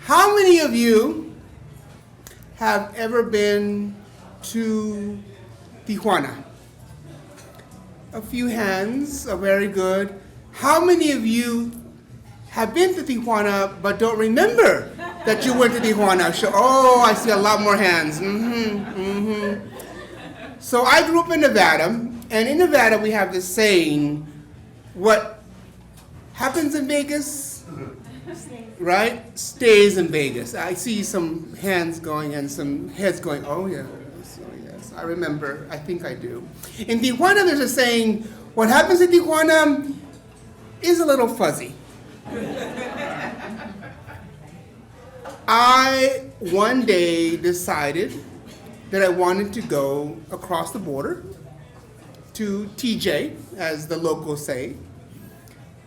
How many of you have ever been to Tijuana? A few hands are very good. How many of you have been to Tijuana but don't remember that you went to Tijuana? Oh, I see a lot more hands. So I grew up in Nevada, and in Nevada we have this saying, what happens in Vegas, right, stays in Vegas. I see some hands going and some heads going, oh yes, I remember, I think I do. In Tijuana there's a saying, what happens in Tijuana is a little fuzzy. I one day decided that I wanted to go across the border to TJ, as the locals say,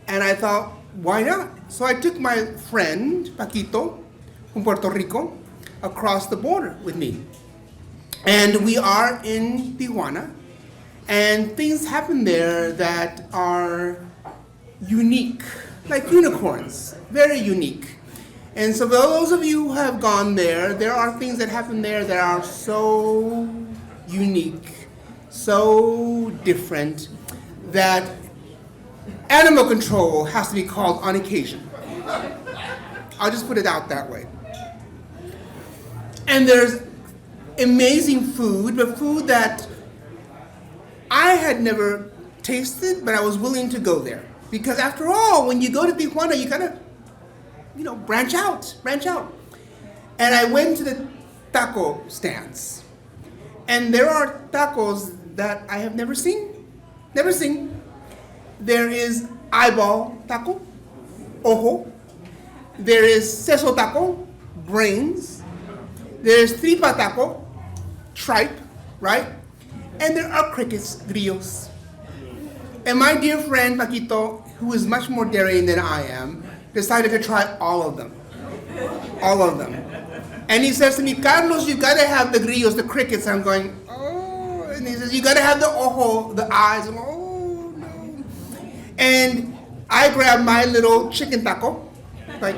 and I thought, why not? So I took my friend, Paquito, from Puerto Rico, across the border with me. And we are in Tijuana, and things happen there that are unique, like unicorns, very unique. And so for those of you who have gone there, there are things that happen there that are so unique, so different, that animal control has to be called on occasion. I'll just put it out that way. And there's amazing food, but food that I had never tasted, but I was willing to go there. Because after all, when you go to Tijuana, you gotta, branch out. And I went to the taco stands. And there are tacos that I have never seen. There is eyeball taco, ojo. There is seso taco, brains. There is tripa taco, tripe, right? And there are crickets, grillos. And my dear friend Paquito, who is much more daring than I am, decided to try all of them. All of them. And he says to me, Carlos, you gotta have the grillos, the crickets. I'm going, oh. And he says, you gotta have the ojo, the eyes. I'm, oh, no. And I grab my little chicken taco. Like,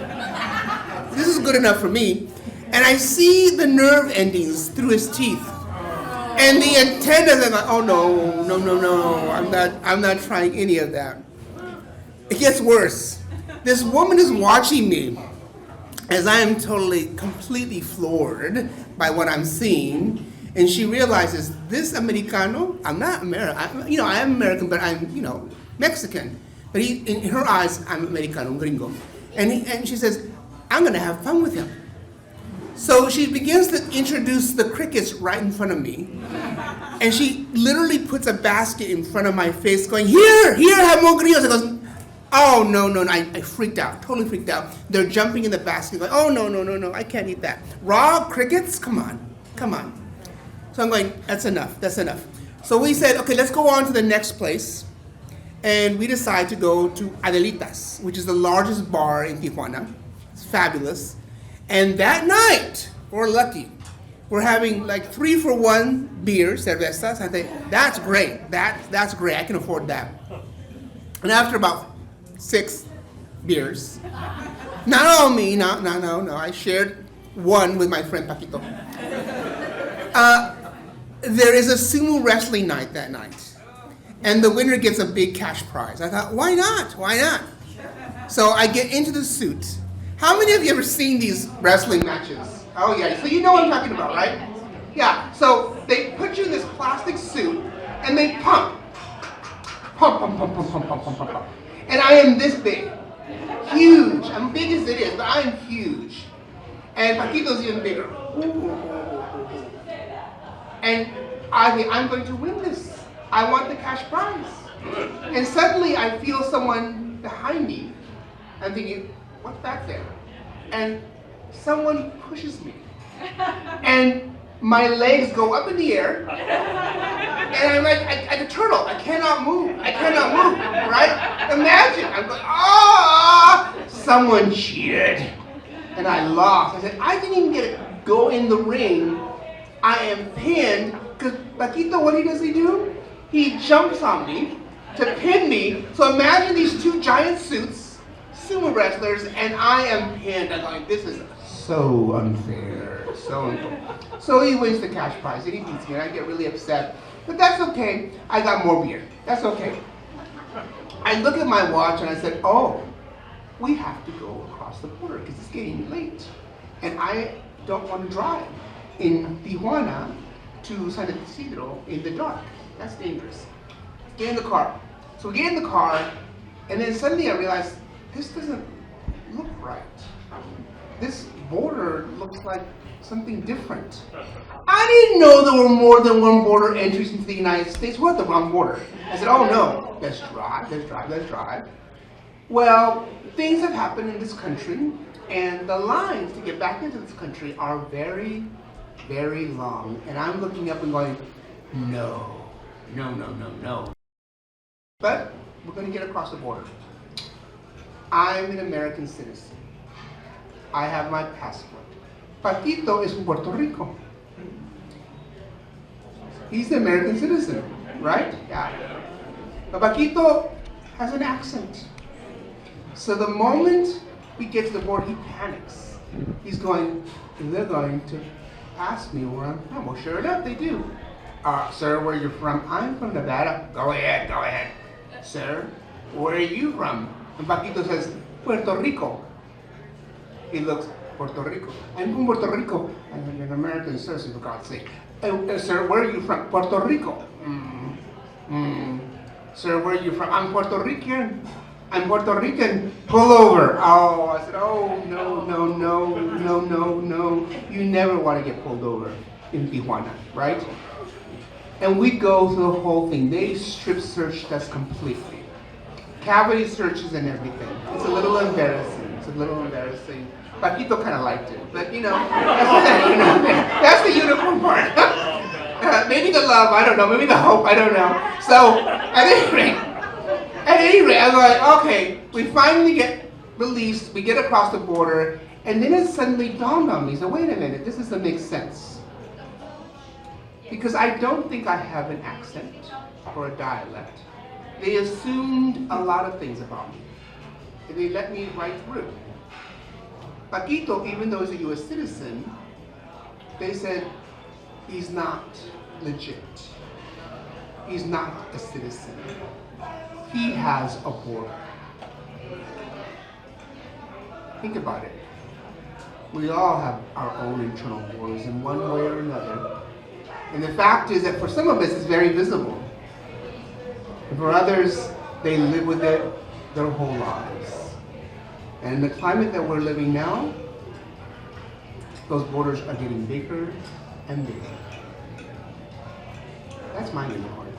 this is good enough for me. And I see the nerve endings through his teeth. And the antennas, I'm like, oh no, I'm not trying any of that. It gets worse. This woman is watching me as I am completely floored by what I'm seeing, and she realizes this Americano, I'm not American, I am American, but I'm, Mexican. But in her eyes, I'm Americano, gringo. And she says, I'm gonna have fun with him. So she begins to introduce the crickets right in front of me. And she literally puts a basket in front of my face going, here, have more grillos. I goes, oh, no, I freaked out, totally freaked out. They're jumping in the basket going, oh, no, I can't eat that. Raw crickets? Come on. So I'm going, that's enough. So we said, okay, let's go on to the next place. And we decide to go to Adelitas, which is the largest bar in Tijuana. It's fabulous. And that night, we're lucky. We're having like 3-for-1 beers, cervezas. I think that's great. That's great. I can afford that. And after about 6 beers, not all me, no. I shared one with my friend Paquito. There is a sumo wrestling night that night. And the winner gets a big cash prize. I thought, why not? So I get into the suit. How many of you ever seen these wrestling matches? Oh yeah, so you know what I'm talking about, right? Yeah, so they put you in this plastic suit and they pump. And I am this big, huge. I'm big as it is, but I am huge. And Paquito's even bigger. And I think I'm going to win this. I want the cash prize. And suddenly I feel someone behind me. I'm thinking, what's back there? And someone pushes me. And my legs go up in the air. And I'm like a turtle. I cannot move, right? Imagine, I'm going, someone cheated. And I lost. I said, I didn't even go in the ring. I am pinned. Because Paquito, what does he do? He jumps on me to pin me. So imagine these two giant suits, sumo wrestlers, and I am pinned. I'm going, this is so unfair, so unfair. So he wins the cash prize and he beats me and I get really upset. But that's okay, I got more beer. That's okay. I look at my watch and I said, oh, we have to go across the border because it's getting late. And I don't want to drive in Tijuana to San Isidro in the dark. That's dangerous. Get in the car. So we get in the car, and then suddenly I realized, this doesn't look right. This border looks like something different. I didn't know there were more than one border entries into the United States. We're at the wrong border. I said, oh no, let's drive. Well, things have happened in this country, and the lines to get back into this country are very, very long. And I'm looking up and going, no. But we're going to get across the border. I'm an American citizen. I have my passport. Paquito is from Puerto Rico. He's an American citizen, right? Yeah. But Paquito has an accent. So the moment we get to the border, he panics. He's going, they're going to ask me where I'm from. Well, sure enough, they do. Sir, where are you from? I'm from Nevada. Go ahead. Sir, where are you from? And Paquito says, Puerto Rico. He looks, Puerto Rico. I'm from Puerto Rico. I'm an American citizen, for God's sake. Sir, where are you from? Puerto Rico. Sir, where are you from? I'm Puerto Rican. I'm Puerto Rican. Pull over. Oh, I said, oh, no. You never want to get pulled over in Tijuana, right? And we go through the whole thing. They strip searched us completely. Cavity searches and everything. It's a little embarrassing. Paquito kind of liked it, but that's the unicorn part. Maybe the love, I don't know. Maybe the hope, I don't know. So, at any rate, I'm like, okay, we finally get released, we get across the border, and then it suddenly dawned on me, so wait a minute, this doesn't make sense. Because I don't think I have an accent or a dialect. They assumed a lot of things about me. And they let me right through. Paquito, even though he's a US citizen, they said, he's not legit. He's not a citizen. He has a border. Think about it. We all have our own internal borders in one way or another. And the fact is that for some of us, it's very visible. And for others, they live with it their whole lives. And in the climate that we're living now, those borders are getting bigger and bigger. That's my unicorn.